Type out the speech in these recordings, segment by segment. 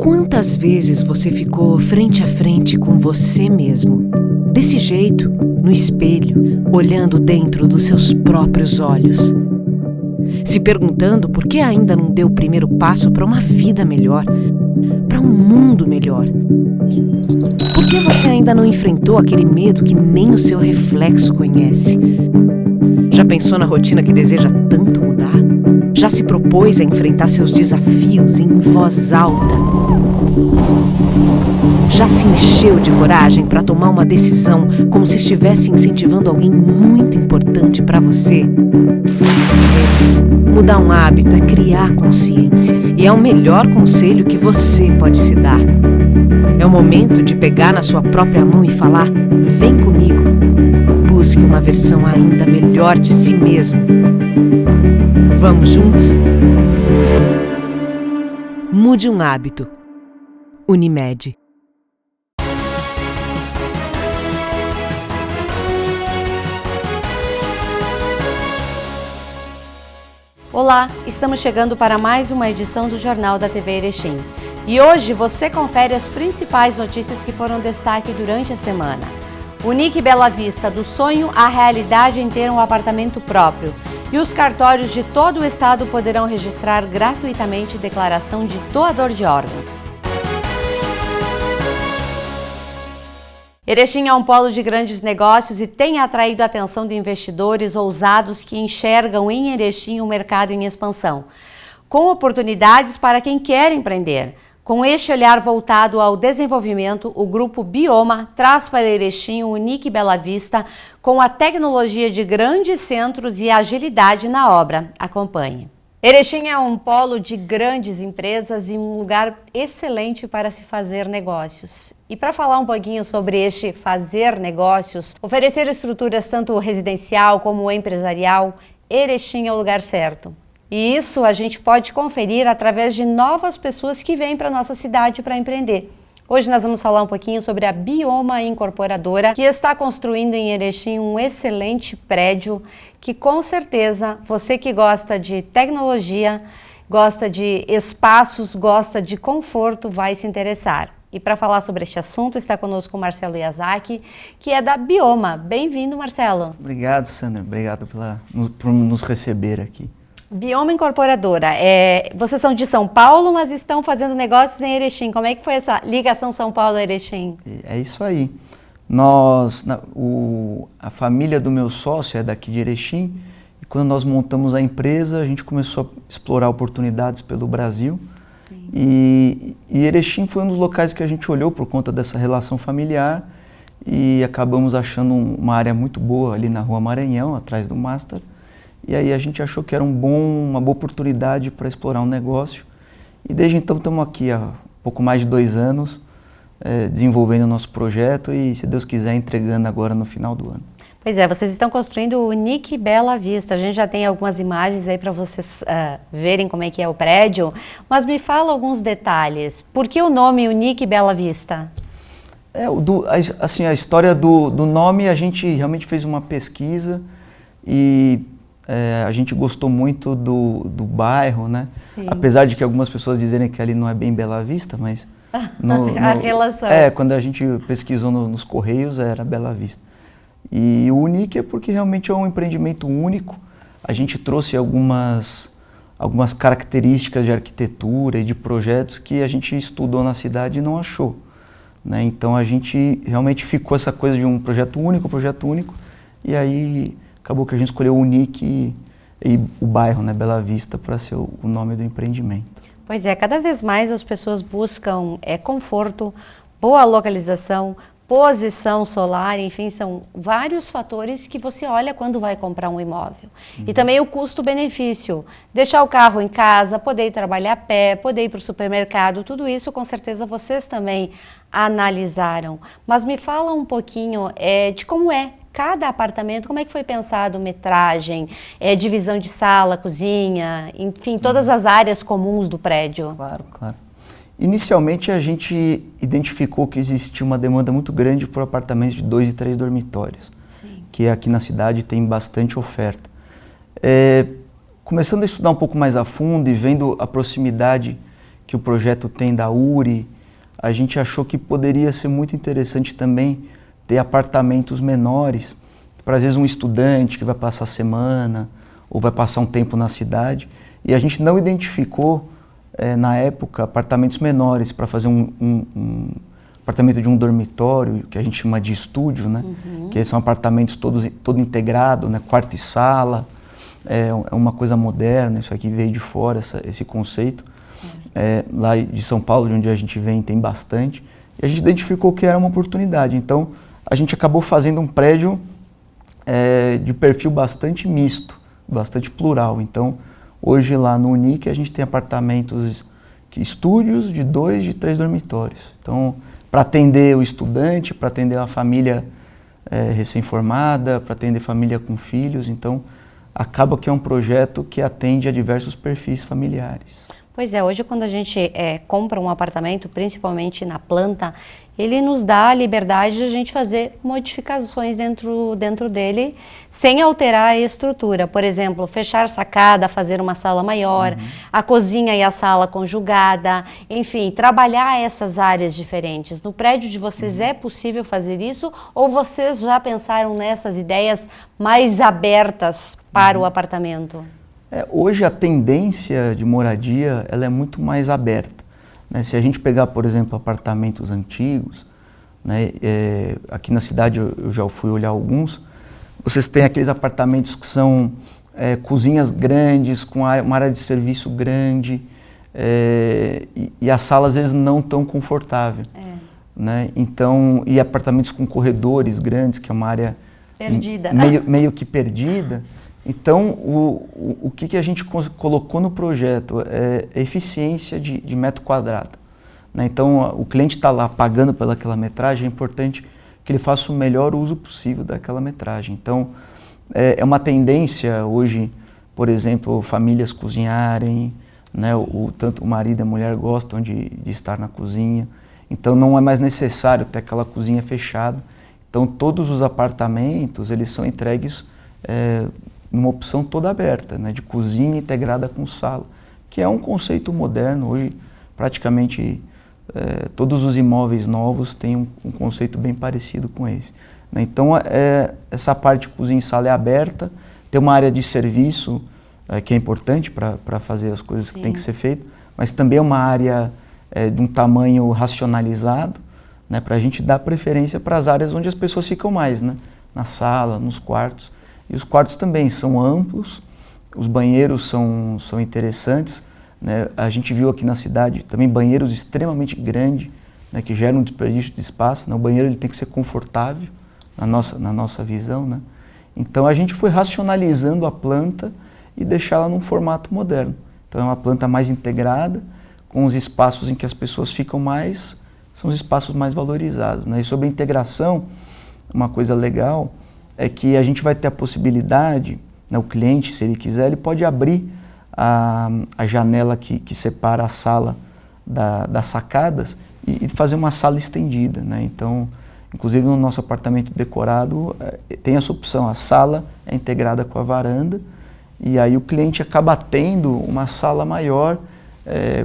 Quantas vezes você ficou frente a frente com você mesmo, desse jeito, no espelho, olhando dentro dos seus próprios olhos, se perguntando por que ainda não deu o primeiro passo para uma vida melhor, para um mundo melhor? Por que você ainda não enfrentou aquele medo que nem o seu reflexo conhece? Já pensou na rotina que deseja tanto mudar? Já se propôs a enfrentar seus desafios em voz alta? Já se encheu de coragem para tomar uma decisão como se estivesse incentivando alguém muito importante para você? Mudar um hábito é criar consciência e é o melhor conselho que você pode se dar. É o momento de pegar na sua própria mão e falar: vem comigo. Busque uma versão ainda melhor de si mesmo. Vamos juntos? Mude um hábito. Unimed. Olá, estamos chegando para mais uma edição do Jornal da TV Erechim. E hoje você confere as principais notícias que foram destaque durante a semana. Unique Bela Vista, do sonho à realidade em ter um apartamento próprio. E os cartórios de todo o estado poderão registrar gratuitamente declaração de doador de órgãos. Erechim é um polo de grandes negócios e tem atraído a atenção de investidores ousados que enxergam em Erechim um mercado em expansão, com oportunidades para quem quer empreender. Com este olhar voltado ao desenvolvimento, o Grupo Bioma traz para Erechim o Unique Bela Vista com a tecnologia de grandes centros e agilidade na obra. Acompanhe. Erechim é um polo de grandes empresas e um lugar excelente para se fazer negócios. E para falar um pouquinho sobre este fazer negócios, oferecer estruturas tanto residencial como empresarial, Erechim é o lugar certo. E isso a gente pode conferir através de novas pessoas que vêm para a nossa cidade para empreender. Hoje nós vamos falar um pouquinho sobre a Bioma Incorporadora, que está construindo em Erechim um excelente prédio que com certeza você que gosta de tecnologia, gosta de espaços, gosta de conforto, vai se interessar. E para falar sobre este assunto está conosco o Marcelo Yazaki, que é da Bioma. Bem-vindo, Marcelo. Obrigado, Sandra. Obrigado por nos receber aqui. Bioma Incorporadora, vocês são de São Paulo, mas estão fazendo negócios em Erechim. Como é que foi essa ligação São Paulo-Erechim? É isso aí. A família do meu sócio é daqui de Erechim, e quando nós montamos a empresa, a gente começou a explorar oportunidades pelo Brasil. Sim. E Erechim foi um dos locais que a gente olhou por conta dessa relação familiar e acabamos achando uma área muito boa ali na Rua Maranhão, atrás do Master. E aí a gente achou que era uma boa oportunidade para explorar um negócio. E desde então estamos aqui há pouco mais de 2 anos, desenvolvendo o nosso projeto e, se Deus quiser, entregando agora no final do ano. Pois é, vocês estão construindo o Unique Bela Vista. A gente já tem algumas imagens aí para vocês verem como é que é o prédio. Mas me fala alguns detalhes. Por que o nome Unique Bela Vista? A história do nome, a gente realmente fez uma pesquisa e a gente gostou muito do bairro, né? Sim. Apesar de que algumas pessoas dizerem que ali não é bem Bela Vista, mas... a relação. Quando a gente pesquisou nos Correios, era Bela Vista. E o Unique é porque realmente é um empreendimento único. Sim. A gente trouxe algumas características de arquitetura e de projetos que a gente estudou na cidade e não achou, né? Então a gente realmente ficou essa coisa de um projeto único, e aí... acabou que a gente escolheu o Unique e o bairro, né, Bela Vista, para ser o nome do empreendimento. Pois é, cada vez mais as pessoas buscam conforto, boa localização, posição solar, enfim, são vários fatores que você olha quando vai comprar um imóvel. E também o custo-benefício, deixar o carro em casa, poder ir trabalhar a pé, poder ir para o supermercado, tudo isso com certeza vocês também analisaram. Mas me fala um pouquinho de como é cada apartamento, como é que foi pensado, metragem, divisão de sala, cozinha, enfim, todas as áreas comuns do prédio? Claro. Inicialmente a gente identificou que existia uma demanda muito grande por apartamentos de 2 e 3 dormitórios, sim, que aqui na cidade tem bastante oferta. Começando a estudar um pouco mais a fundo e vendo a proximidade que o projeto tem da URI, a gente achou que poderia ser muito interessante também ter apartamentos menores, para às vezes um estudante que vai passar a semana ou vai passar um tempo na cidade, e a gente não identificou na época apartamentos menores para fazer um apartamento de um dormitório, que a gente chama de estúdio, né? Que são apartamentos todo integrado, né? Quarto e sala, é uma coisa moderna, isso aqui veio de fora, esse conceito. Lá de São Paulo, de onde a gente vem, tem bastante, e a gente identificou que era uma oportunidade, então a gente acabou fazendo um prédio de perfil bastante misto, bastante plural. Então hoje lá no Unic a gente tem apartamentos, estúdios de 2, de 3 dormitórios. Então, para atender o estudante, para atender a família recém-formada, para atender família com filhos, então acaba que é um projeto que atende a diversos perfis familiares. Pois é, hoje quando a gente compra um apartamento, principalmente na planta, ele nos dá a liberdade de a gente fazer modificações dentro dele, sem alterar a estrutura. Por exemplo, fechar sacada, fazer uma sala maior, a cozinha e a sala conjugada, enfim, trabalhar essas áreas diferentes. No prédio de vocês é possível fazer isso, ou vocês já pensaram nessas ideias mais abertas para o apartamento? Hoje a tendência de moradia ela é muito mais aberta, né? Se a gente pegar, por exemplo, apartamentos antigos, né? Aqui na cidade eu já fui olhar alguns, vocês têm aqueles apartamentos que são cozinhas grandes, com uma área de serviço grande, e a sala às vezes não tão confortável. Né? Então, e apartamentos com corredores grandes, que é uma área perdida. meio que perdida. Então, o que a gente colocou no projeto é eficiência de metro quadrado. Né? Então, o cliente está lá pagando pela quilometragem, é importante que ele faça o melhor uso possível da quilometragem. Então, é uma tendência hoje, por exemplo, famílias cozinharem, né? Tanto o marido e a mulher gostam de estar na cozinha. Então, não é mais necessário ter aquela cozinha fechada. Então, todos os apartamentos, eles são entregues numa opção toda aberta, né, de cozinha integrada com sala, que é um conceito moderno. Hoje, praticamente todos os imóveis novos têm um conceito bem parecido com esse. Né? Então, essa parte de cozinha e sala é aberta, tem uma área de serviço que é importante para fazer as coisas que tem que ser feitas, mas também é uma área de um tamanho racionalizado, né, para a gente dar preferência para as áreas onde as pessoas ficam mais, né, na sala, nos quartos. E os quartos também são amplos, os banheiros são interessantes, né? A gente viu aqui na cidade também banheiros extremamente grandes, né, que geram um desperdício de espaço. Né? O banheiro ele tem que ser confortável, na nossa visão. Né? Então a gente foi racionalizando a planta e deixá-la num formato moderno. Então é uma planta mais integrada, com os espaços em que as pessoas ficam mais, são os espaços mais valorizados. Né? E sobre a integração, uma coisa legal é que a gente vai ter a possibilidade, né, o cliente, se ele quiser, ele pode abrir a janela que separa a sala das sacadas e fazer uma sala estendida. Né? Então, inclusive no nosso apartamento decorado, tem essa opção, a sala é integrada com a varanda, e aí o cliente acaba tendo uma sala maior,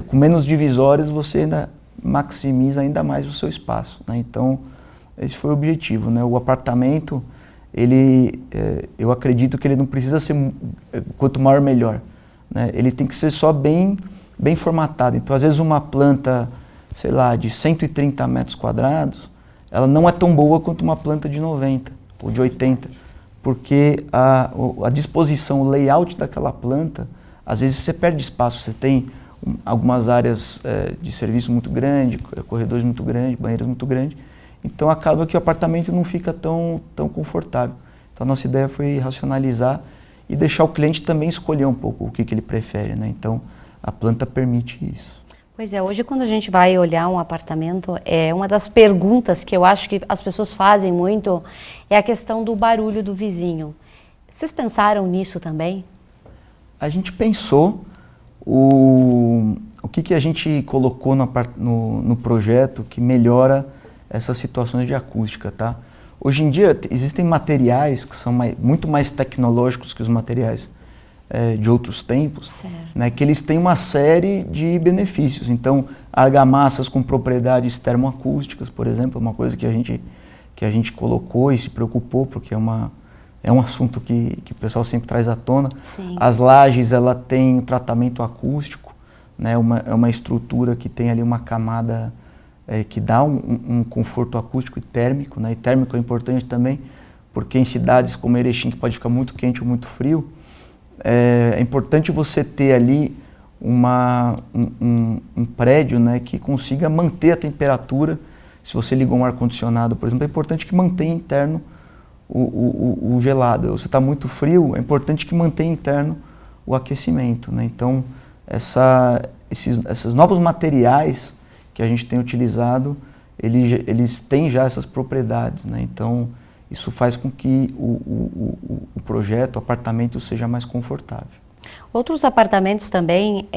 com menos divisórias, você ainda maximiza ainda mais o seu espaço. Né? Então, esse foi o objetivo. Né? O apartamento, eu acredito que ele não precisa ser quanto maior melhor, né? Ele tem que ser só bem formatado. Então, às vezes uma planta, sei lá, de 130 metros quadrados, ela não é tão boa quanto uma planta de 90 ou de 80, porque a disposição, o layout daquela planta, às vezes você perde espaço. Você tem algumas áreas de serviço muito grandes, corredores muito grandes, banheiros muito grandes. Então acaba que o apartamento não fica tão confortável. Então a nossa ideia foi racionalizar e deixar o cliente também escolher um pouco o que ele prefere, né? Então a planta permite isso. Pois é, hoje quando a gente vai olhar um apartamento, uma das perguntas que eu acho que as pessoas fazem muito é a questão do barulho do vizinho. Vocês pensaram nisso também? A gente pensou, o que a gente colocou no projeto que melhora essas situações de acústica, tá? Hoje em dia existem materiais que são muito mais tecnológicos que os materiais de outros tempos, Certo. né, que eles têm uma série de benefícios. Então, argamassas com propriedades termoacústicas, por exemplo, é uma coisa que a gente colocou e se preocupou, porque é um assunto que o pessoal sempre traz à tona. Sim. As lajes, ela tem tratamento acústico, né, é uma estrutura que tem ali uma camada que dá um conforto acústico e térmico, né, e térmico é importante também, porque em cidades como Erechim, que pode ficar muito quente ou muito frio, é importante você ter ali um prédio, né, que consiga manter a temperatura. Se você ligou um ar-condicionado, por exemplo, é importante que mantenha interno o gelado. Se está muito frio, é importante que mantenha interno o aquecimento, né? Então, esses novos materiais que a gente tem utilizado, eles têm já essas propriedades, né? Então, isso faz com que o projeto, o apartamento, seja mais confortável. Outros apartamentos também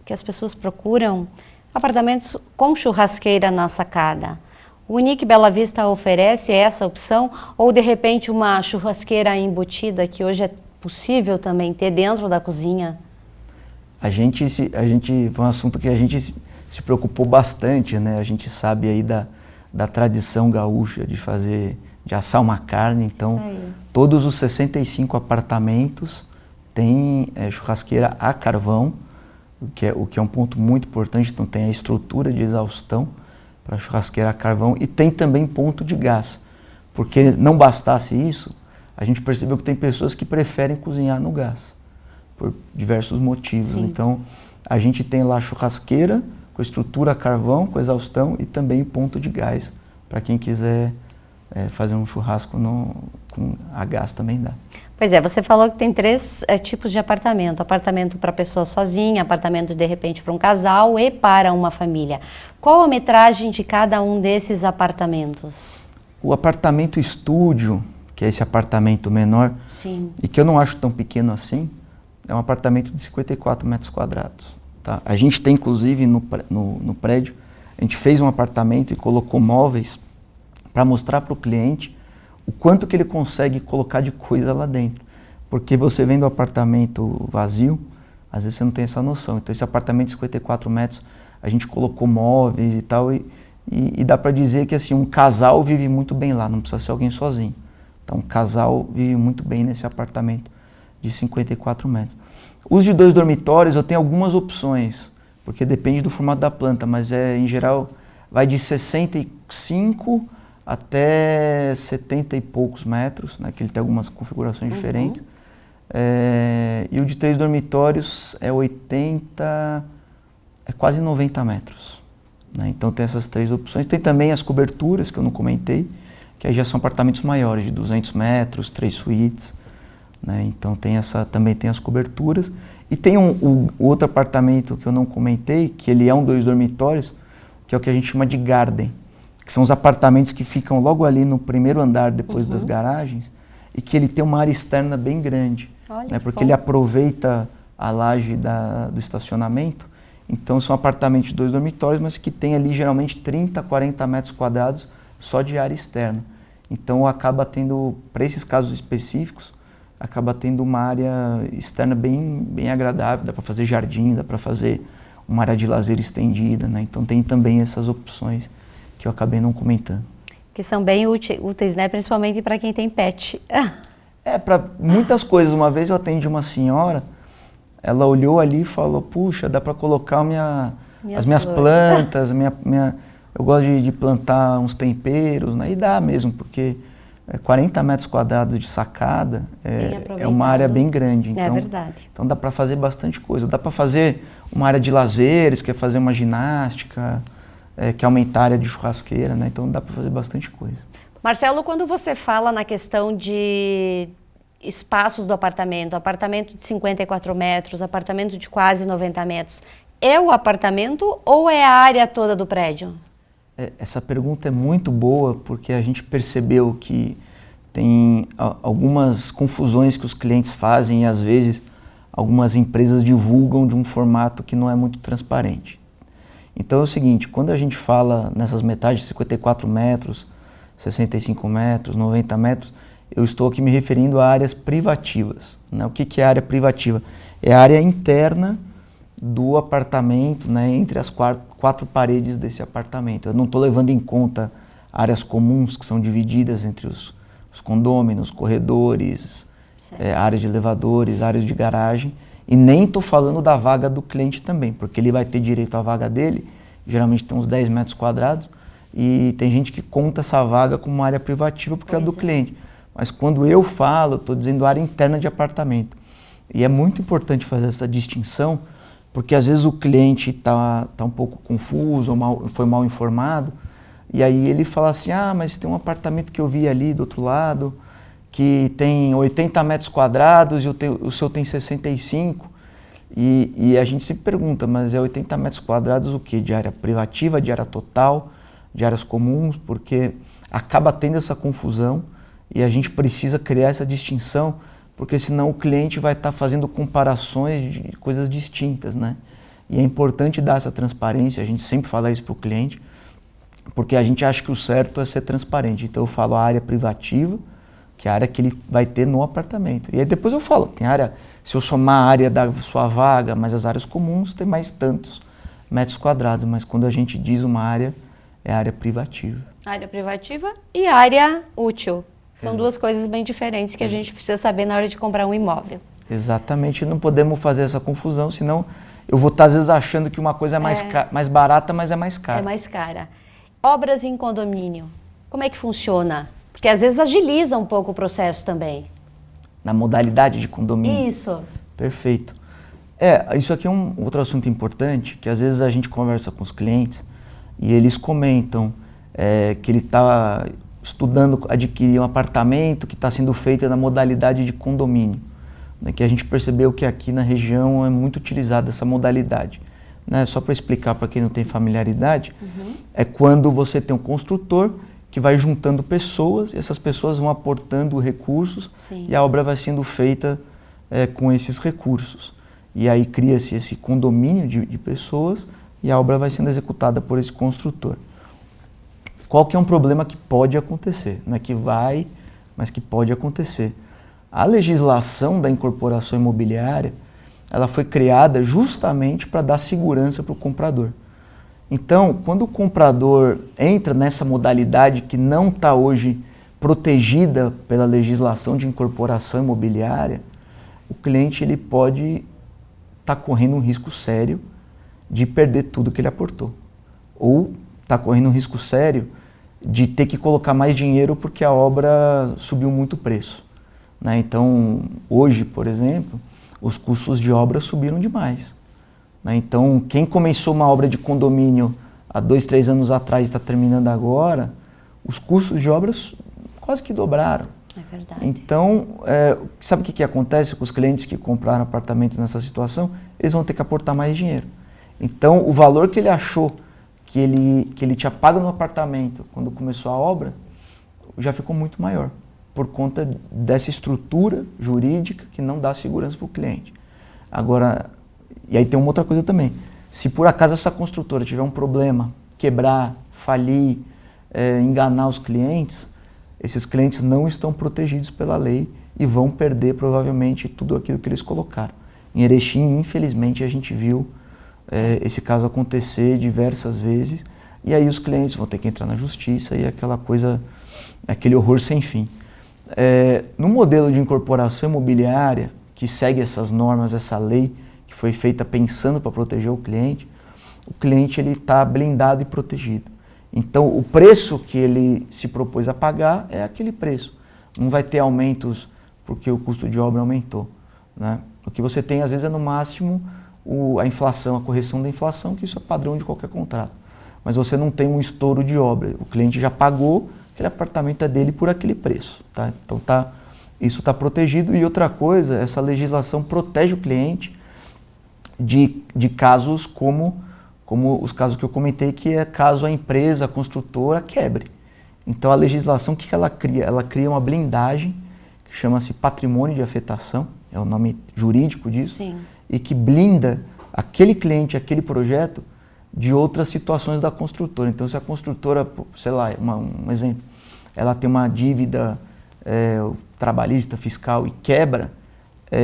que as pessoas procuram, apartamentos com churrasqueira na sacada. O Unique Bela Vista oferece essa opção ou, de repente, uma churrasqueira embutida que hoje é possível também ter dentro da cozinha? Foi um assunto que a gente se preocupou bastante, né? A gente sabe aí da tradição gaúcha de assar uma carne, então todos os 65 apartamentos têm churrasqueira a carvão, o que é um ponto muito importante. Então tem a estrutura de exaustão para churrasqueira a carvão e tem também ponto de gás, porque não bastasse isso, a gente percebeu que tem pessoas que preferem cozinhar no gás, por diversos motivos. Sim. Então a gente tem lá a churrasqueira com estrutura a carvão, com exaustão e também ponto de gás, para quem quiser fazer um churrasco com a gás também dá. Pois é, você falou que tem 3 tipos de apartamento. Apartamento para pessoa sozinha, apartamento de repente para um casal e para uma família. Qual a metragem de cada um desses apartamentos? O apartamento estúdio, que é esse apartamento menor, Sim. e que eu não acho tão pequeno assim, é um apartamento de 54 metros quadrados. Tá? A gente tem, inclusive, no prédio, a gente fez um apartamento e colocou móveis para mostrar para o cliente o quanto que ele consegue colocar de coisa lá dentro. Porque você vendo o apartamento vazio, às vezes você não tem essa noção. Então esse apartamento de 54 metros, a gente colocou móveis e tal, e dá para dizer que assim, um casal vive muito bem lá, não precisa ser alguém sozinho. Então um casal vive muito bem nesse apartamento de 54 metros. Os de 2 dormitórios eu tenho algumas opções, porque depende do formato da planta, mas em geral vai de 65 até 70 e poucos metros, né, que ele tem algumas configurações diferentes. E o de 3 dormitórios é quase 90 metros. Né? Então tem essas 3 opções. Tem também as coberturas, que eu não comentei, que aí já são apartamentos maiores, de 200 metros, 3 suítes. Né? Então também tem as coberturas. E tem o outro apartamento que eu não comentei, que ele é um 2 dormitórios, que é o que a gente chama de garden, que são os apartamentos que ficam logo ali no primeiro andar, depois das garagens, e que ele tem uma área externa bem grande, né, porque ele aproveita a laje do estacionamento. Então são apartamentos de 2 dormitórios, mas que tem ali geralmente 30, 40 metros quadrados só de área externa. Então acaba tendo, para esses casos específicos, acaba tendo uma área externa bem agradável, dá para fazer jardim, dá para fazer uma área de lazer estendida, né? Então tem também essas opções que eu acabei não comentando. Que são bem úteis, né? Principalmente para quem tem pet. Para muitas coisas. Uma vez eu atendi uma senhora, ela olhou ali e falou, puxa, dá para colocar as minhas plantas, eu gosto de plantar uns temperos, né? E dá mesmo, porque 40 metros quadrados de sacada é uma área bem grande. Então, é verdade. Então dá para fazer bastante coisa. Dá para fazer uma área de lazeres, quer fazer uma ginástica, que aumentar a área de churrasqueira, né? Então dá para fazer bastante coisa. Marcelo, quando você fala na questão de espaços do apartamento de 54 metros, apartamento de quase 90 metros, é o apartamento ou é a área toda do prédio? Essa pergunta é muito boa, porque a gente percebeu que tem algumas confusões que os clientes fazem e às vezes algumas empresas divulgam de um formato que não é muito transparente. Então é o seguinte, quando a gente fala nessas metades de 54 metros, 65 metros, 90 metros, eu estou aqui me referindo a áreas privativas, né? O que é área privativa? É a área interna do apartamento, né, entre as quatro paredes desse apartamento. Eu não estou levando em conta áreas comuns que são divididas entre os condôminos, corredores, áreas de elevadores, áreas de garagem, e nem estou falando da vaga do cliente também, porque ele vai ter direito à vaga dele, geralmente tem uns 10 metros quadrados, e tem gente que conta essa vaga como uma área privativa porque é do cliente. Mas quando eu falo, estou dizendo área interna de apartamento. E é muito importante fazer essa distinção, porque às vezes o cliente está um pouco confuso, ou foi mal informado, e aí ele fala assim, mas tem um apartamento que eu vi ali do outro lado, que tem 80 metros quadrados e o seu tem 65, e a gente se pergunta, mas é 80 metros quadrados o quê? De área privativa, de área total, de áreas comuns, porque acaba tendo essa confusão e a gente precisa criar essa distinção, porque senão o cliente vai estar fazendo comparações de coisas distintas, né? E é importante dar essa transparência, a gente sempre fala isso para o cliente, porque a gente acha que o certo é ser transparente. Então eu falo a área privativa, que é a área que ele vai ter no apartamento. E aí depois eu falo, tem área, se eu somar a área da sua vaga, mais as áreas comuns, tem mais tantos metros quadrados, mas quando a gente diz uma área, é área privativa. Área privativa e área útil. São duas coisas bem diferentes que a gente precisa saber na hora de comprar um imóvel. Exatamente, não podemos fazer essa confusão, senão eu vou estar às vezes achando que uma coisa é mais barata, mas é mais cara. É mais cara. Obras em condomínio, como é que funciona? Porque às vezes agiliza um pouco o processo também. Na modalidade de condomínio? Isso. Perfeito. Isso aqui é um outro assunto importante, que às vezes a gente conversa com os clientes e eles comentam que ele está estudando adquirir um apartamento que está sendo feito na modalidade de condomínio, né, que a gente percebeu que aqui na região é muito utilizada essa modalidade. Né, só para explicar para quem não tem familiaridade, é quando você tem um construtor que vai juntando pessoas e essas pessoas vão aportando recursos. Sim. E a obra vai sendo feita com esses recursos. E aí cria-se esse condomínio de pessoas e a obra vai sendo executada por esse construtor. Qual que é um problema que pode acontecer? Não é que vai, mas que pode acontecer. A legislação da incorporação imobiliária, ela foi criada justamente para dar segurança para o comprador. Então, quando o comprador entra nessa modalidade que não está hoje protegida pela legislação de incorporação imobiliária, o cliente ele pode estar correndo um risco sério de perder tudo que ele aportou. Ou está correndo um risco sério de ter que colocar mais dinheiro porque a obra subiu muito o preço. Né? Então, hoje, por exemplo, os custos de obra subiram demais. Né? Então, quem começou uma obra de condomínio há 2, 3 anos atrás e está terminando agora, os custos de obras quase que dobraram. É verdade. Então, sabe o que acontece com os clientes que compraram apartamento nessa situação? Eles vão ter que aportar mais dinheiro. Então, o valor que ele achou que ele tinha pago no apartamento quando começou a obra, já ficou muito maior, por conta dessa estrutura jurídica que não dá segurança para o cliente. Agora, e aí tem uma outra coisa também, se por acaso essa construtora tiver um problema, quebrar, falir, enganar os clientes, esses clientes não estão protegidos pela lei e vão perder provavelmente tudo aquilo que eles colocaram. Em Erechim, infelizmente, a gente viu esse caso acontecer diversas vezes, e aí os clientes vão ter que entrar na justiça e aquela coisa, aquele horror sem fim. No modelo de incorporação imobiliária, que segue essas normas, essa lei que foi feita pensando para proteger o cliente ele está blindado e protegido. Então o preço que ele se propôs a pagar é aquele preço. Não vai ter aumentos porque o custo de obra aumentou. Né? O que você tem às vezes é no máximo a inflação, a correção da inflação, que isso é padrão de qualquer contrato. Mas você não tem um estouro de obra. O cliente já pagou, aquele apartamento é dele por aquele preço. Tá? Então isso está protegido. E outra coisa, essa legislação protege o cliente de casos como os casos que eu comentei, que é caso a empresa, a construtora, quebre. Então a legislação, o que ela cria? Ela cria uma blindagem que chama-se patrimônio de afetação, é o nome jurídico disso. Sim. E que blinda aquele cliente, aquele projeto, de outras situações da construtora. Então, se a construtora, sei lá, um exemplo, ela tem uma dívida o trabalhista, fiscal e quebra,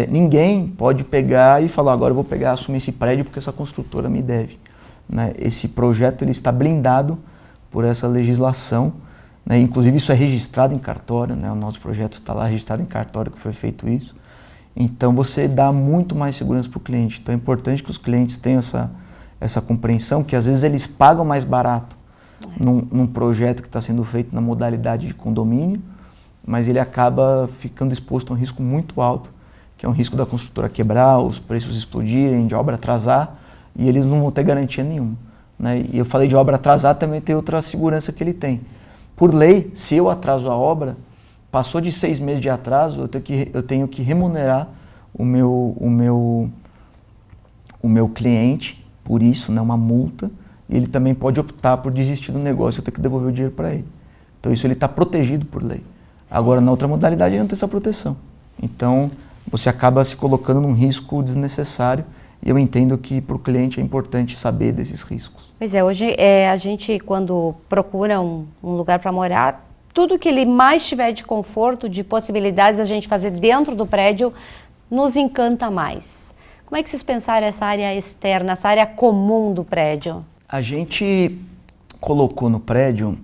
ninguém pode pegar e falar, agora eu vou pegar, assumir esse prédio porque essa construtora me deve. Né? Esse projeto ele está blindado por essa legislação, né? Inclusive isso é registrado em cartório, né? O nosso projeto está lá registrado em cartório que foi feito isso. Então você dá muito mais segurança para o cliente. Então é importante que os clientes tenham essa compreensão que às vezes eles pagam mais barato num projeto que está sendo feito na modalidade de condomínio, mas ele acaba ficando exposto a um risco muito alto, que é um risco da construtora quebrar, os preços explodirem, de obra atrasar, e eles não vão ter garantia nenhuma. Né? E eu falei de obra atrasar, também tem outra segurança que ele tem. Por lei, se eu atraso a obra, passou de 6 meses de atraso, eu tenho que remunerar o meu cliente por isso, né? Uma multa, e ele também pode optar por desistir do negócio, eu tenho que devolver o dinheiro para ele. Então isso ele está protegido por lei. Agora, na outra modalidade, ele não tem essa proteção. Então, você acaba se colocando num risco desnecessário, e eu entendo que para o cliente é importante saber desses riscos. Pois é, hoje a gente, quando procura um lugar para morar, tudo que ele mais tiver de conforto, de possibilidades a gente fazer dentro do prédio, nos encanta mais. Como é que vocês pensaram essa área externa, essa área comum do prédio? A gente colocou no prédio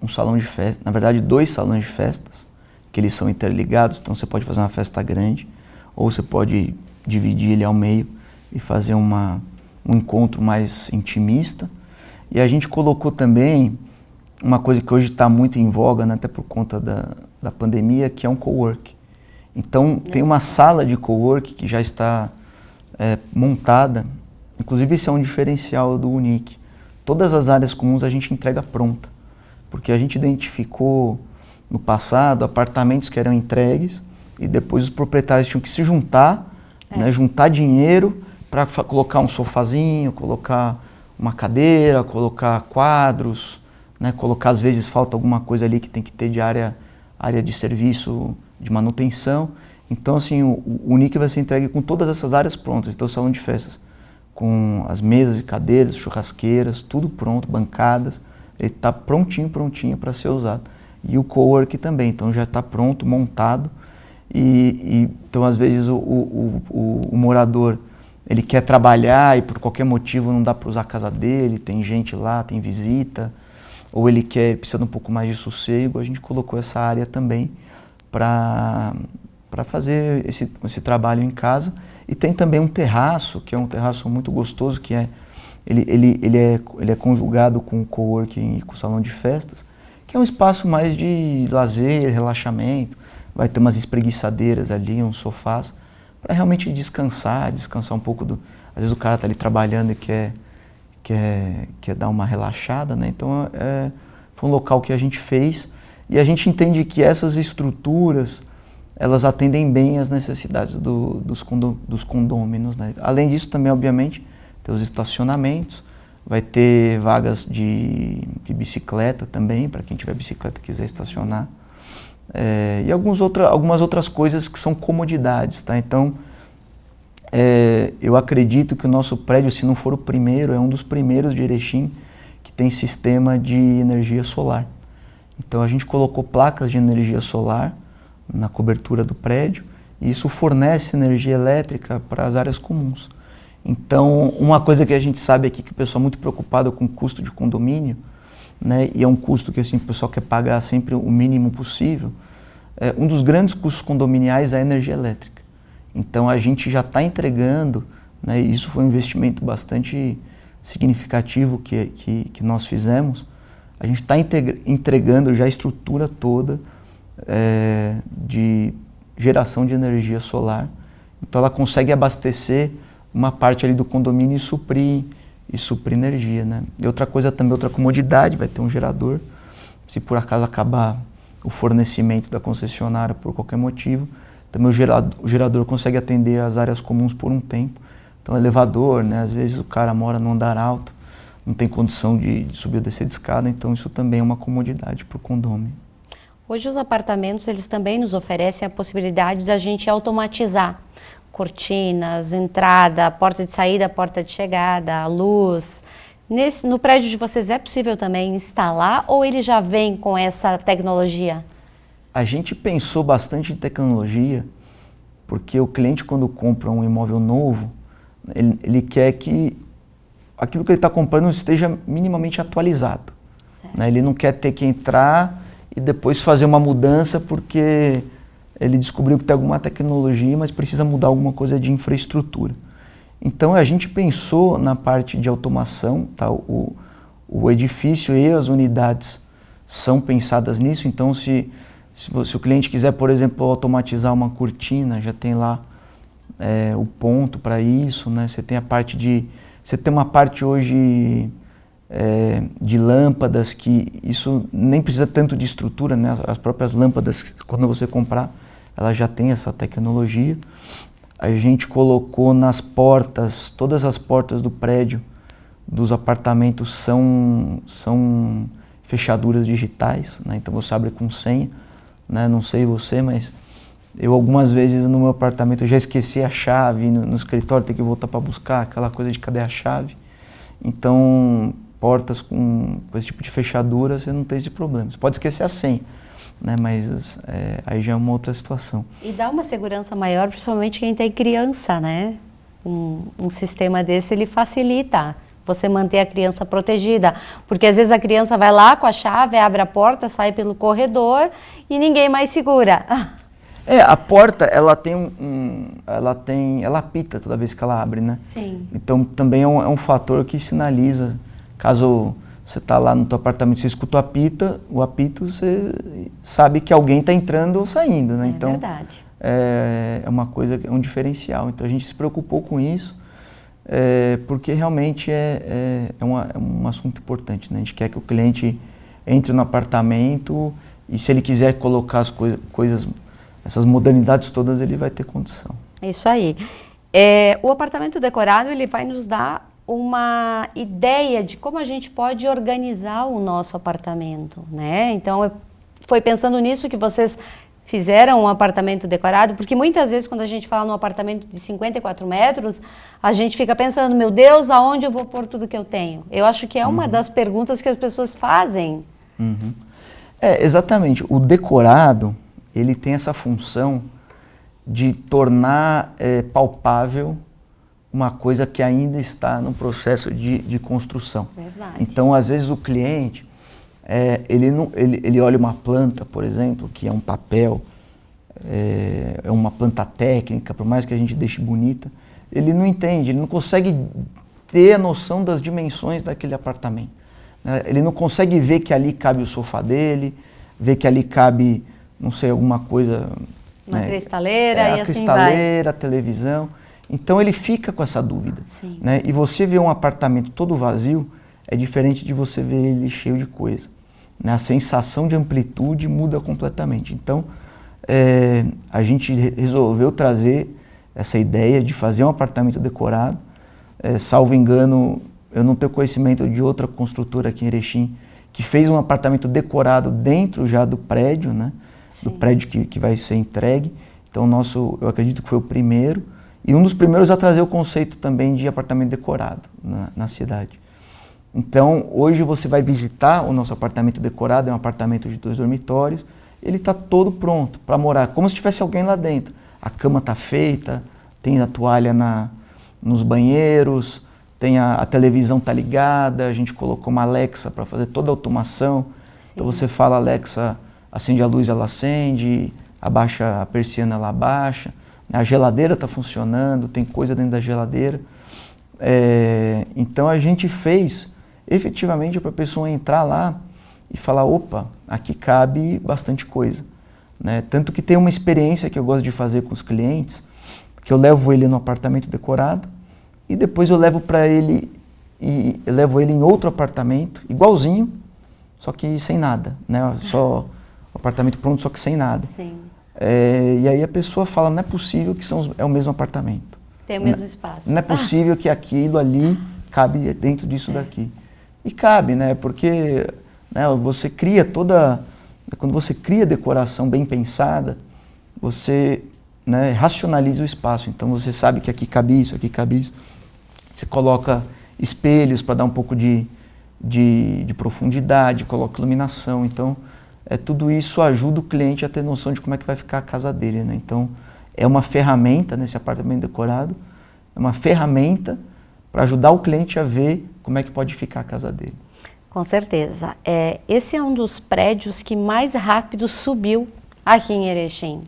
um salão de festa, na verdade 2 salões de festas, que eles são interligados, então você pode fazer uma festa grande, ou você pode dividir ele ao meio e fazer um encontro mais intimista. E a gente colocou também uma coisa que hoje está muito em voga, né, até por conta da pandemia, que é um cowork. Então tem uma sala de cowork que já está montada, inclusive esse é um diferencial do Unic. Todas as áreas comuns a gente entrega pronta, porque a gente identificou no passado apartamentos que eram entregues e depois os proprietários tinham que se juntar, né, juntar dinheiro para colocar um sofazinho, colocar uma cadeira, colocar quadros, né, colocar, às vezes falta alguma coisa ali que tem que ter de área de serviço, de manutenção. Então, assim, o Unic vai ser entregue com todas essas áreas prontas. Então, o salão de festas com as mesas e cadeiras, churrasqueiras, tudo pronto, bancadas, ele está prontinho para ser usado. E o cowork também, então já está pronto, montado. Então, às vezes, o morador, ele quer trabalhar e por qualquer motivo não dá para usar a casa dele, tem gente lá, tem visita, ou ele precisa de um pouco mais de sossego, a gente colocou essa área também para fazer esse trabalho em casa. E tem também um terraço, que é um terraço muito gostoso, que ele é conjugado com o coworking e com o salão de festas, que é um espaço mais de lazer, relaxamento. Vai ter umas espreguiçadeiras ali, uns sofás, para realmente descansar um pouco Às vezes o cara está ali trabalhando e quer dar uma relaxada, né? Então foi um local que a gente fez e a gente entende que essas estruturas, elas atendem bem às necessidades dos condôminos, né? Além disso, também, obviamente, tem os estacionamentos, vai ter vagas de bicicleta também, para quem tiver bicicleta e quiser estacionar. E algumas outras coisas que são comodidades, tá? Então, eu acredito que o nosso prédio, se não for o primeiro, é um dos primeiros de Erechim que tem sistema de energia solar. Então, a gente colocou placas de energia solar na cobertura do prédio e isso fornece energia elétrica para as áreas comuns. Então, uma coisa que a gente sabe aqui, que o pessoal é muito preocupado com o custo de condomínio, né, e é um custo que assim, o pessoal quer pagar sempre o mínimo possível, um dos grandes custos condominiais é a energia elétrica. Então a gente já está entregando, né, e isso foi um investimento bastante significativo que nós fizemos, a gente está entregando já a estrutura toda de geração de energia solar. Então ela consegue abastecer uma parte ali do condomínio e suprir energia, né? E outra coisa também, outra comodidade, vai ter um gerador. Se por acaso acabar o fornecimento da concessionária por qualquer motivo, também o gerador consegue atender as áreas comuns por um tempo. Então elevador, né? Às vezes o cara mora num andar alto, não tem condição de subir ou descer de escada, então isso também é uma comodidade para o condomínio. Hoje os apartamentos, eles também nos oferecem a possibilidade da gente automatizar cortinas, entrada, porta de saída, porta de chegada, luz. No prédio de vocês é possível também instalar ou ele já vem com essa tecnologia? A gente pensou bastante em tecnologia, porque o cliente, quando compra um imóvel novo, ele quer que aquilo que ele está comprando esteja minimamente atualizado. Né? Ele não quer ter que entrar e depois fazer uma mudança porque ele descobriu que tem alguma tecnologia, mas precisa mudar alguma coisa de infraestrutura. Então a gente pensou na parte de automação, tá? O edifício e as unidades são pensadas nisso, então se o cliente quiser, por exemplo, automatizar uma cortina, já tem lá o ponto para isso, né? Você tem uma parte hoje de lâmpadas que isso nem precisa tanto de estrutura, né? As próprias lâmpadas, quando você comprar, ela já tem essa tecnologia. A gente colocou nas portas, todas as portas do prédio, dos apartamentos são fechaduras digitais, né? Então você abre com senha, né? Não sei você, mas eu algumas vezes no meu apartamento eu já esqueci a chave, no escritório tem que voltar para buscar, aquela coisa de cadê a chave. Então, portas com esse tipo de fechadura, você não tem esse problema. Você pode esquecer a senha, né? Mas aí já é uma outra situação. E dá uma segurança maior, principalmente quem tem criança, né? Um sistema desse, ele facilita você manter a criança protegida, porque às vezes a criança vai lá com a chave, abre a porta, sai pelo corredor e ninguém mais segura. A porta, ela apita toda vez que ela abre, né? Sim. Então também é um fator que sinaliza, caso você está lá no teu apartamento, você escuta o apito, você sabe que alguém está entrando ou saindo, né? Então, verdade. É uma coisa, é um diferencial. Então a gente se preocupou com isso, porque realmente é um assunto importante, né? A gente quer que o cliente entre no apartamento e se ele quiser colocar as coisas, essas modernidades todas, ele vai ter condição. Isso aí. O apartamento decorado, ele vai nos dar uma ideia de como a gente pode organizar o nosso apartamento, né? Então, foi pensando nisso que vocês fizeram um apartamento decorado, porque muitas vezes quando a gente fala num apartamento de 54 metros, a gente fica pensando, meu Deus, aonde eu vou pôr tudo que eu tenho? Eu acho que é uma das perguntas que as pessoas fazem. Uhum. Exatamente. O decorado, ele tem essa função de tornar palpável uma coisa que ainda está no processo de construção. Verdade. Então, às vezes, o cliente, ele olha uma planta, por exemplo, que é um papel, é uma planta técnica, por mais que a gente deixe bonita, ele não entende, ele não consegue ter a noção das dimensões daquele apartamento. Né? Ele não consegue ver que ali cabe o sofá dele, ver que ali cabe, não sei, alguma coisa... Uma cristaleira e a assim cristaleira, a televisão. Então ele fica com essa dúvida. Né? E você ver um apartamento todo vazio é diferente de você ver ele cheio de coisa. Né? A sensação de amplitude muda completamente. Então a gente resolveu trazer essa ideia de fazer um apartamento decorado. Salvo engano, eu não tenho conhecimento de outra construtora aqui em Erechim que fez um apartamento decorado dentro já do prédio, né? Do prédio que vai ser entregue. Então eu acredito que foi o primeiro e um dos primeiros a trazer o conceito também de apartamento decorado na cidade. Então hoje você vai visitar o nosso apartamento decorado, é um apartamento de 2 dormitórios, ele está todo pronto para morar, como se tivesse alguém lá dentro. A cama está feita, tem a toalha nos banheiros, tem a televisão está ligada, a gente colocou uma Alexa para fazer toda a automação. Sim. Então você fala, Alexa, acende a luz, ela acende, abaixa a persiana, ela abaixa. A geladeira está funcionando, tem coisa dentro da geladeira. Então a gente fez efetivamente para a pessoa entrar lá e falar, opa, aqui cabe bastante coisa. Né? Tanto que tem uma experiência que eu gosto de fazer com os clientes, que eu levo ele no apartamento decorado e depois eu levo para ele e eu levo ele em outro apartamento, igualzinho, só que sem nada, né? Só o apartamento pronto, só que sem nada. Sim. E aí a pessoa fala, não é possível que é o mesmo apartamento. Tem o mesmo espaço. Não é possível que aquilo ali cabe dentro disso daqui. E cabe, né? Porque você cria quando você cria decoração bem pensada, você racionaliza o espaço. Então você sabe que aqui cabe isso, aqui cabe isso. Você coloca espelhos para dar um pouco de profundidade, coloca iluminação. Então tudo isso ajuda o cliente a ter noção de como é que vai ficar a casa dele, né? Então, é uma ferramenta nesse apartamento decorado, é uma ferramenta para ajudar o cliente a ver como é que pode ficar a casa dele. Com certeza. Esse é um dos prédios que mais rápido subiu aqui em Erechim.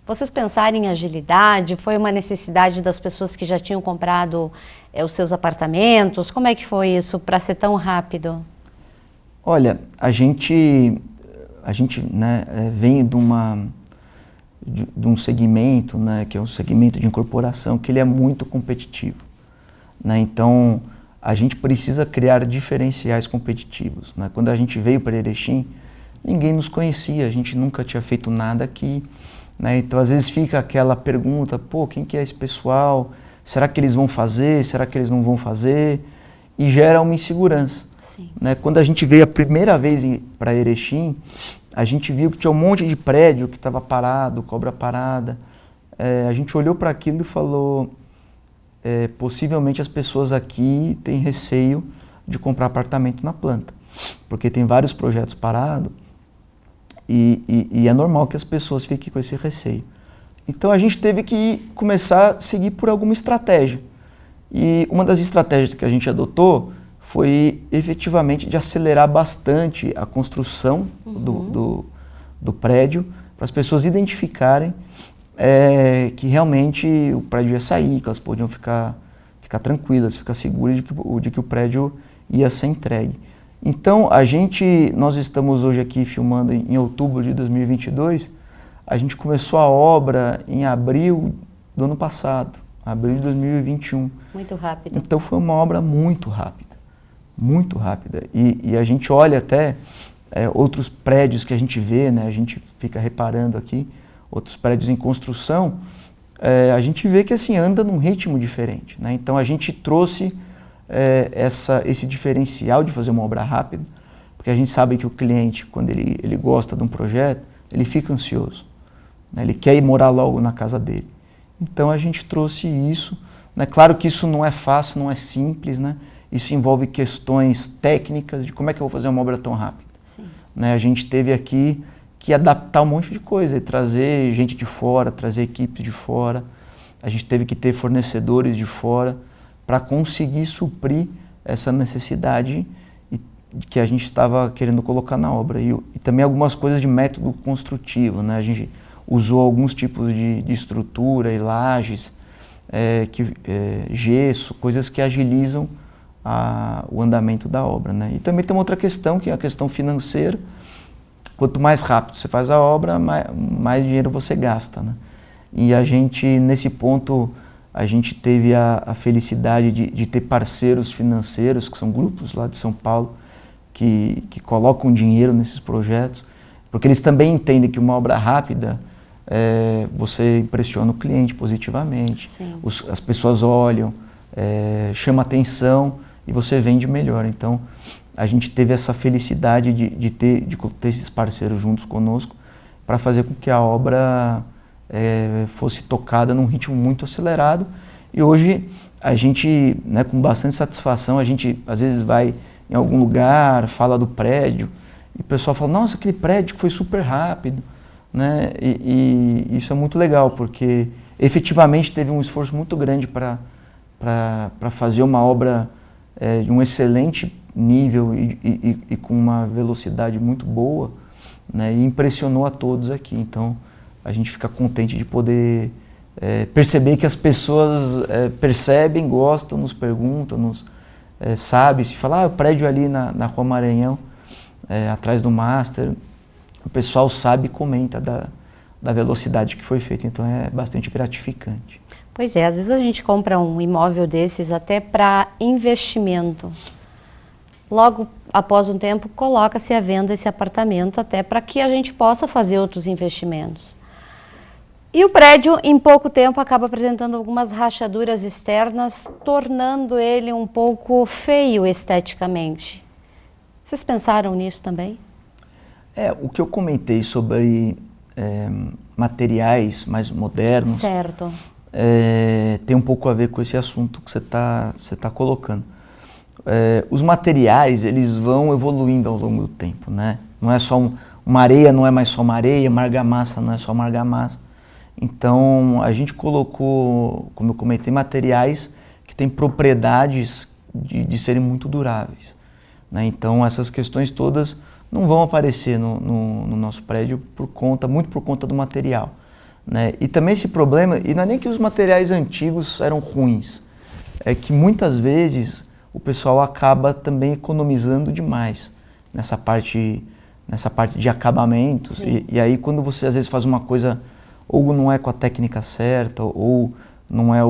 Vocês pensaram em agilidade? Foi uma necessidade das pessoas que já tinham comprado os seus apartamentos? Como é que foi isso para ser tão rápido? Olha, a gente né, vem de um segmento, né, que é um segmento de incorporação, que ele é muito competitivo, né? Então, a gente precisa criar diferenciais competitivos, né? Quando a gente veio para Erechim, ninguém nos conhecia, a gente nunca tinha feito nada aqui, né? Então, às vezes fica aquela pergunta, pô, quem que é esse pessoal? Será que eles vão fazer? Será que eles não vão fazer? E gera uma insegurança. Sim. Né? Quando a gente veio a primeira vez para Erechim, a gente viu que tinha um monte de prédio que estava parado, cobra parada. A gente olhou para aquilo e falou, possivelmente as pessoas aqui têm receio de comprar apartamento na planta, porque tem vários projetos parados e é normal que as pessoas fiquem com esse receio. Então a gente teve que começar a seguir por alguma estratégia. E uma das estratégias que a gente adotou foi efetivamente de acelerar bastante a construção do prédio, para as pessoas identificarem que realmente o prédio ia sair, que elas podiam ficar tranquilas, ficar seguras de que o prédio ia ser entregue. Então, nós estamos hoje aqui filmando em outubro de 2022, a gente começou a obra em abril do ano passado, abril de 2021. Muito rápido. Então foi uma obra muito rápida. Muito rápida. E a gente olha até outros prédios que a gente vê, né? A gente fica reparando aqui, outros prédios em construção, a gente vê que assim, anda num ritmo diferente, né? Então a gente trouxe esse diferencial de fazer uma obra rápida, porque a gente sabe que o cliente, quando ele gosta de um projeto, ele fica ansioso, né? Ele quer ir morar logo na casa dele. Então a gente trouxe isso, né? Claro que isso não é fácil, não é simples, né? Isso envolve questões técnicas de como é que eu vou fazer uma obra tão rápida. Sim. Né? A gente teve aqui que adaptar um monte de coisa, e trazer gente de fora, trazer equipe de fora. A gente teve que ter fornecedores de fora para conseguir suprir essa necessidade que a gente estava querendo colocar na obra. E também algumas coisas de método construtivo, né? A gente usou alguns tipos de estrutura e lajes, gesso, coisas que agilizam o andamento da obra, né? E também tem uma outra questão, que é a questão financeira. Quanto mais rápido você faz a obra, mais dinheiro você gasta, né? E a gente, nesse ponto, a gente teve a felicidade de ter parceiros financeiros, que são grupos lá de São Paulo, que colocam dinheiro nesses projetos, porque eles também entendem que uma obra rápida, você impressiona o cliente positivamente, as pessoas olham, chama atenção e você vende melhor. Então, a gente teve essa felicidade de ter esses parceiros juntos conosco para fazer com que a obra fosse tocada num ritmo muito acelerado. E hoje, a gente, né, com bastante satisfação, a gente às vezes vai em algum lugar, fala do prédio, e o pessoal fala, nossa, aquele prédio que foi super rápido, né? E isso é muito legal, porque efetivamente teve um esforço muito grande para fazer uma obra de um excelente nível e com uma velocidade muito boa, né? E impressionou a todos aqui. Então, a gente fica contente de poder perceber que as pessoas percebem, gostam, nos perguntam, sabem. Se falar, o prédio ali na Rua Maranhão, atrás do Master, o pessoal sabe e comenta da velocidade que foi feita. Então, é bastante gratificante. Pois é, às vezes a gente compra um imóvel desses até para investimento. Logo após um tempo, coloca-se à venda esse apartamento até para que a gente possa fazer outros investimentos. E o prédio, em pouco tempo, acaba apresentando algumas rachaduras externas, tornando ele um pouco feio esteticamente. Vocês pensaram nisso também? O que eu comentei sobre materiais mais modernos, certo, tem um pouco a ver com esse assunto que você tá colocando. Os materiais, eles vão evoluindo ao longo do tempo, né? Não é só uma areia não é mais só uma areia, uma argamassa não é só uma argamassa. Então, a gente colocou, como eu comentei, materiais que têm propriedades de serem muito duráveis, né? Então, essas questões todas não vão aparecer no nosso prédio muito por conta do material, né? E também esse problema, e não é nem que os materiais antigos eram ruins, é que muitas vezes o pessoal acaba também economizando demais nessa parte de acabamentos. E aí quando você às vezes faz uma coisa, ou não é com a técnica certa, ou não é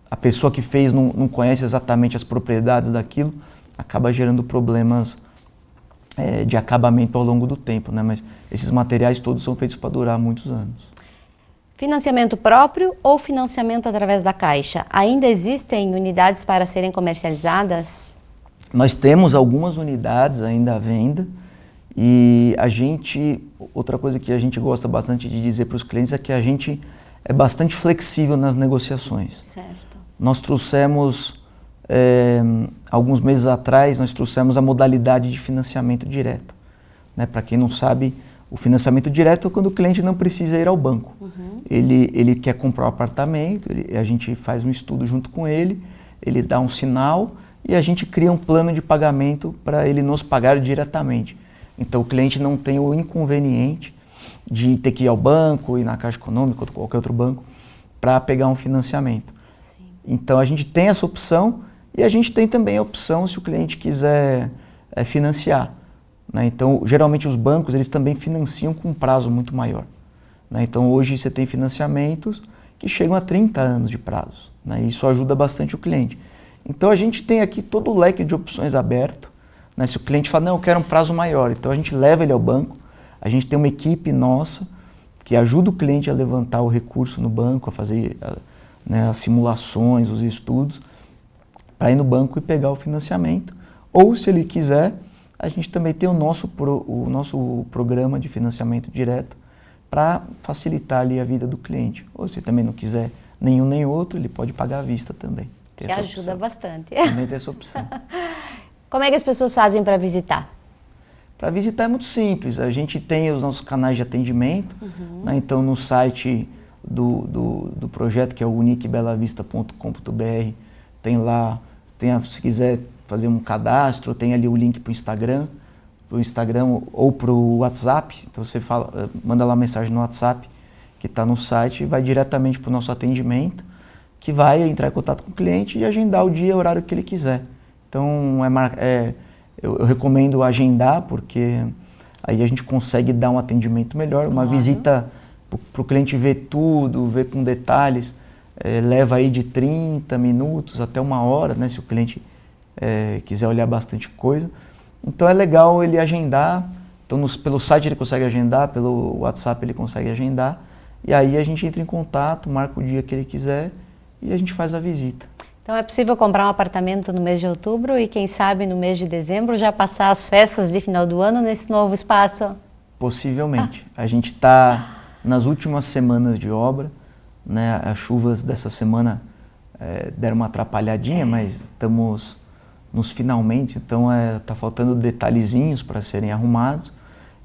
a pessoa que fez não conhece exatamente as propriedades daquilo, acaba gerando problemas de acabamento ao longo do tempo, né? Mas esses materiais todos são feitos para durar muitos anos. Financiamento próprio ou financiamento através da Caixa? Ainda existem unidades para serem comercializadas? Nós temos algumas unidades ainda à venda e outra coisa que a gente gosta bastante de dizer para os clientes é que a gente é bastante flexível nas negociações. Certo. Nós trouxemos, alguns meses atrás, nós trouxemos a modalidade de financiamento direto, né? Para quem não sabe, o financiamento direto é quando o cliente não precisa ir ao banco. Uhum. Ele quer comprar um apartamento, a gente faz um estudo junto com ele dá um sinal e a gente cria um plano de pagamento para ele nos pagar diretamente. Então o cliente não tem o inconveniente de ter que ir ao banco, ir na Caixa Econômica ou qualquer outro banco para pegar um financiamento. Sim. Então a gente tem essa opção e a gente tem também a opção se o cliente quiser financiar, né? Então, geralmente os bancos eles também financiam com um prazo muito maior, né? Então, hoje você tem financiamentos que chegam a 30 anos de prazo, né? E isso ajuda bastante o cliente. Então, a gente tem aqui todo o leque de opções aberto, né? Se o cliente fala, não, eu quero um prazo maior, então a gente leva ele ao banco, a gente tem uma equipe nossa que ajuda o cliente a levantar o recurso no banco, a fazer as simulações, os estudos, para ir no banco e pegar o financiamento. Ou, se ele quiser, a gente também tem o nosso programa de financiamento direto para facilitar ali a vida do cliente. Ou se também não quiser nenhum nem outro, ele pode pagar à vista também. Que ajuda bastante. Também tem essa opção. Como é que as pessoas fazem para visitar? Para visitar é muito simples. A gente tem os nossos canais de atendimento, né? Então no site do projeto, que é o uniquebelavista.com.br, tem lá, se quiser fazer um cadastro, tem ali o link para o Instagram ou para o WhatsApp. Então você manda lá uma mensagem no WhatsApp que está no site e vai diretamente para o nosso atendimento, que vai entrar em contato com o cliente e agendar o dia e o horário que ele quiser. Então eu recomendo agendar, porque aí a gente consegue dar um atendimento melhor. Uma visita para o cliente ver tudo, ver com detalhes, leva aí de 30 minutos até 1 hora, né, se o cliente quiser olhar bastante coisa. Então é legal ele agendar. Então pelo site ele consegue agendar, pelo WhatsApp ele consegue agendar, e aí a gente entra em contato, marca o dia que ele quiser e a gente faz a visita. Então é possível comprar um apartamento no mês de outubro e quem sabe no mês de dezembro já passar as festas de final do ano nesse novo espaço? Possivelmente. A gente está nas últimas semanas de obra, né? As chuvas dessa semana deram uma atrapalhadinha, mas estamos nos finalmente, então está faltando detalhezinhos para serem arrumados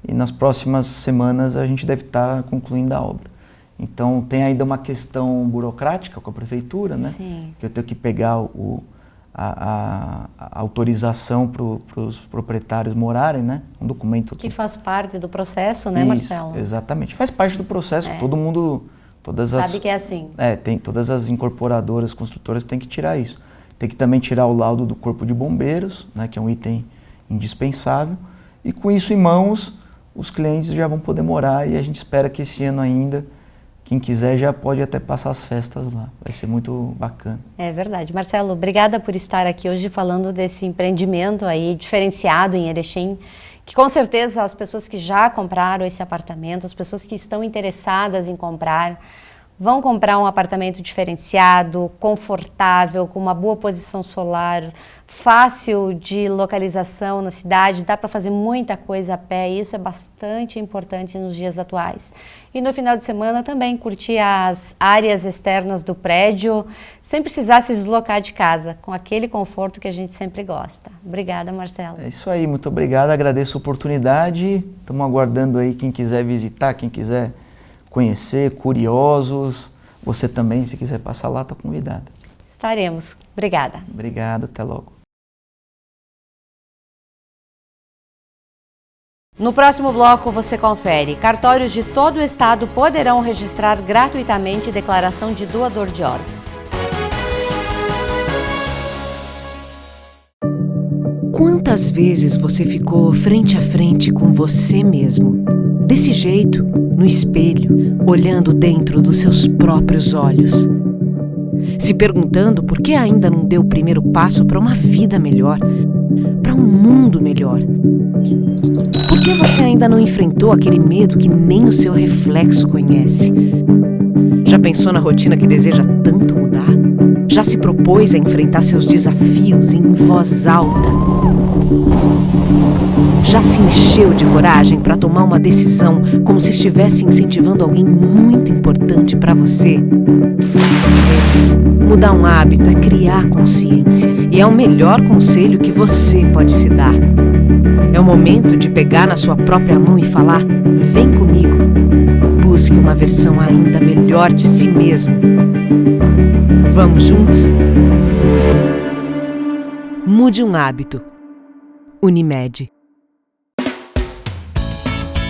e nas próximas semanas a gente deve estar concluindo a obra. Então tem ainda uma questão burocrática com a prefeitura, né? Sim. Que eu tenho que pegar a autorização para os proprietários morarem, né? Um documento que faz parte do processo, né, Marcelo? Exatamente, faz parte do processo. Todo mundo, sabe que é assim. Tem todas as incorporadoras, construtoras têm que tirar isso. Tem que também tirar o laudo do Corpo de Bombeiros, né? Que é um item indispensável. E com isso em mãos, os clientes já vão poder morar e a gente espera que esse ano ainda, quem quiser já pode até passar as festas lá. Vai ser muito bacana. É verdade. Marcelo, obrigada por estar aqui hoje falando desse empreendimento aí diferenciado em Erechim, que com certeza as pessoas que já compraram esse apartamento, as pessoas que estão interessadas em comprar, Vão comprar um apartamento diferenciado, confortável, com uma boa posição solar, fácil de localização na cidade, dá para fazer muita coisa a pé, e isso é bastante importante nos dias atuais. E no final de semana também curtir as áreas externas do prédio, sem precisar se deslocar de casa, com aquele conforto que a gente sempre gosta. Obrigada, Marcelo. É isso aí, muito obrigado, agradeço a oportunidade, estamos aguardando aí quem quiser visitar, quem quiser conhecer, curiosos, você também, se quiser passar lá, está convidada. Estaremos. Obrigada. Obrigado, até logo. No próximo bloco você confere. Cartórios de todo o estado poderão registrar gratuitamente declaração de doador de órgãos. Quantas vezes você ficou frente a frente com você mesmo? Desse jeito, no espelho, olhando dentro dos seus próprios olhos. Se perguntando por que ainda não deu o primeiro passo para uma vida melhor, para um mundo melhor. Por que você ainda não enfrentou aquele medo que nem o seu reflexo conhece? Já pensou na rotina que deseja tanto mudar? Já se propôs a enfrentar seus desafios em voz alta? Já se encheu de coragem para tomar uma decisão como se estivesse incentivando alguém muito importante para você? Mudar um hábito é criar consciência e é o melhor conselho que você pode se dar. É o momento de pegar na sua própria mão e falar: vem comigo. Busque uma versão ainda melhor de si mesmo. Vamos juntos? Mude um hábito. Unimed.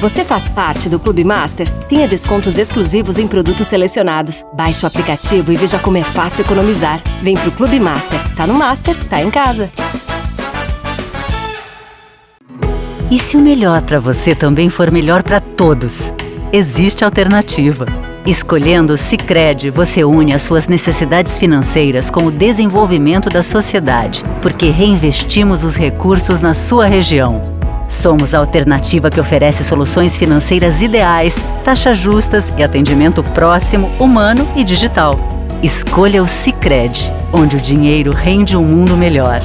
Você faz parte do Clube Master? Tenha descontos exclusivos em produtos selecionados. Baixe o aplicativo e veja como é fácil economizar. Vem pro Clube Master. Tá no Master, tá em casa. E se o melhor para você também for melhor para todos? Existe alternativa. Escolhendo o Sicredi, você une as suas necessidades financeiras com o desenvolvimento da sociedade, porque reinvestimos os recursos na sua região. Somos a alternativa que oferece soluções financeiras ideais, taxas justas e atendimento próximo, humano e digital. Escolha o Sicredi, onde o dinheiro rende um mundo melhor.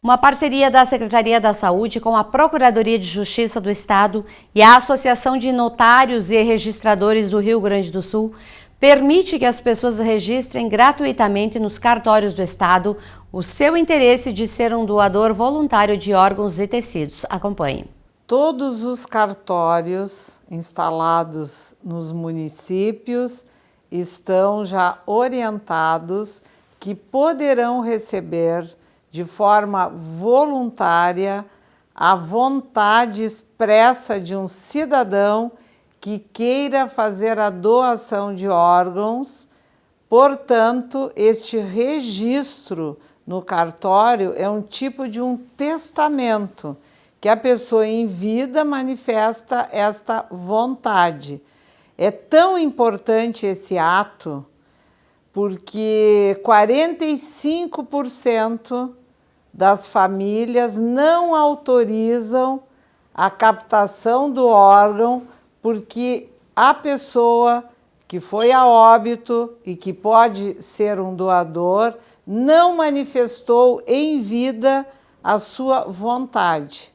Uma parceria da Secretaria da Saúde com a Procuradoria de Justiça do Estado e a Associação de Notários e Registradores do Rio Grande do Sul permite que as pessoas registrem gratuitamente nos cartórios do Estado o seu interesse de ser um doador voluntário de órgãos e tecidos. Acompanhe. Todos os cartórios instalados nos municípios estão já orientados que poderão receber de forma voluntária a vontade expressa de um cidadão que queira fazer a doação de órgãos. Portanto, este registro no cartório é um tipo de um testamento, que a pessoa em vida manifesta esta vontade. É tão importante esse ato porque 45% das famílias não autorizam a captação do órgão porque a pessoa que foi a óbito e que pode ser um doador não manifestou em vida a sua vontade.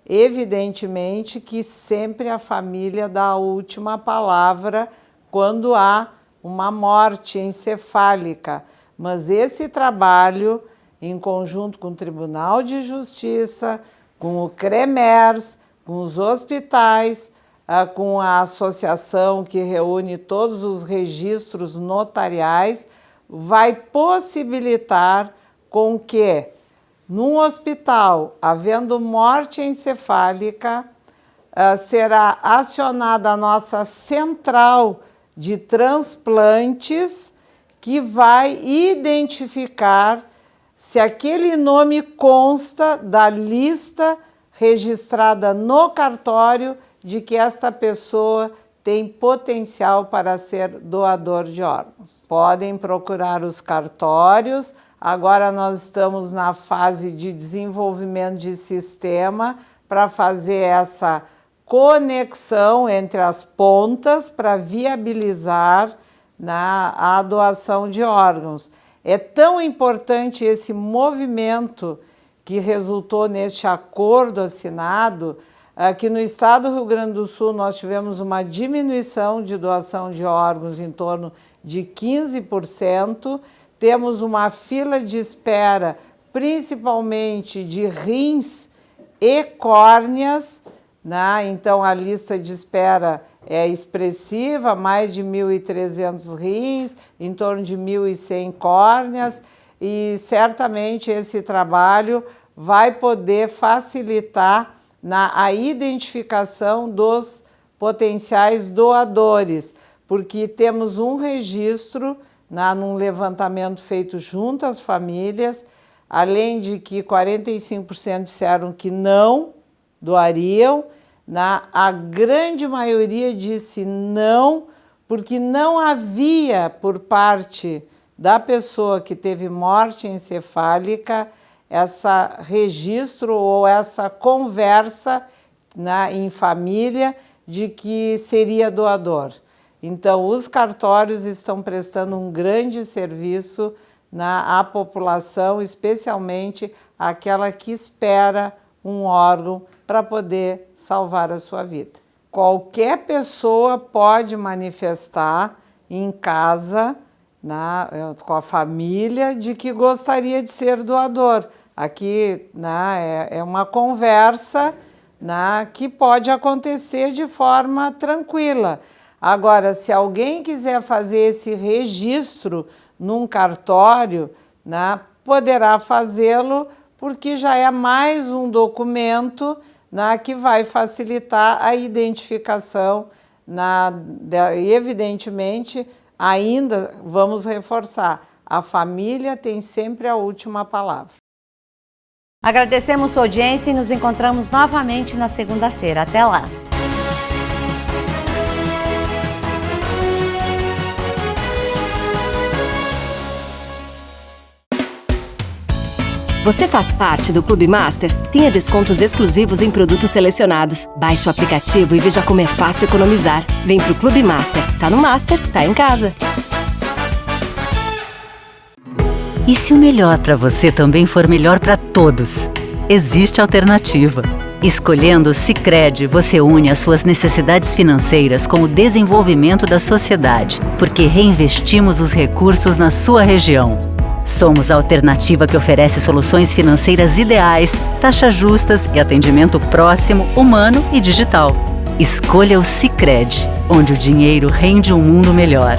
Evidentemente que sempre a família dá a última palavra quando há uma morte encefálica, mas esse trabalho, em conjunto com o Tribunal de Justiça, com o CREMERS, com os hospitais, com a associação que reúne todos os registros notariais, vai possibilitar com que, num hospital, havendo morte encefálica, será acionada a nossa central de transplantes, que vai identificar se aquele nome consta da lista registrada no cartório de que esta pessoa tem potencial para ser doador de órgãos. Podem procurar os cartórios. Agora nós estamos na fase de desenvolvimento de sistema para fazer essa conexão entre as pontas para viabilizar a doação de órgãos. É tão importante esse movimento que resultou neste acordo assinado, que no estado do Rio Grande do Sul nós tivemos uma diminuição de doação de órgãos em torno de 15%, temos uma fila de espera, principalmente de rins e córneas, então a lista de espera é expressiva, mais de 1.300 rins, em torno de 1.100 córneas, e certamente esse trabalho vai poder facilitar a identificação dos potenciais doadores, porque temos um registro num levantamento feito junto às famílias, além de que 45% disseram que não doariam, a grande maioria disse não, porque não havia por parte da pessoa que teve morte encefálica esse registro ou essa conversa em família de que seria doador. Então, os cartórios estão prestando um grande serviço à população, especialmente aquela que espera um órgão para poder salvar a sua vida. Qualquer pessoa pode manifestar em casa, com a família, de que gostaria de ser doador. Aqui é uma conversa que pode acontecer de forma tranquila. Agora, se alguém quiser fazer esse registro num cartório, poderá fazê-lo, porque já é mais um documento que vai facilitar a identificação. E, evidentemente, ainda vamos reforçar, a família tem sempre a última palavra. Agradecemos sua audiência e nos encontramos novamente na segunda-feira. Até lá! Você faz parte do Clube Master? Tenha descontos exclusivos em produtos selecionados. Baixe o aplicativo e veja como é fácil economizar. Vem pro Clube Master. Tá no Master, tá em casa. E se o melhor para você também for melhor para todos? Existe alternativa. Escolhendo o Sicredi, você une as suas necessidades financeiras com o desenvolvimento da sociedade, porque reinvestimos os recursos na sua região. Somos a alternativa que oferece soluções financeiras ideais, taxas justas e atendimento próximo, humano e digital. Escolha o Sicredi, onde o dinheiro rende um mundo melhor.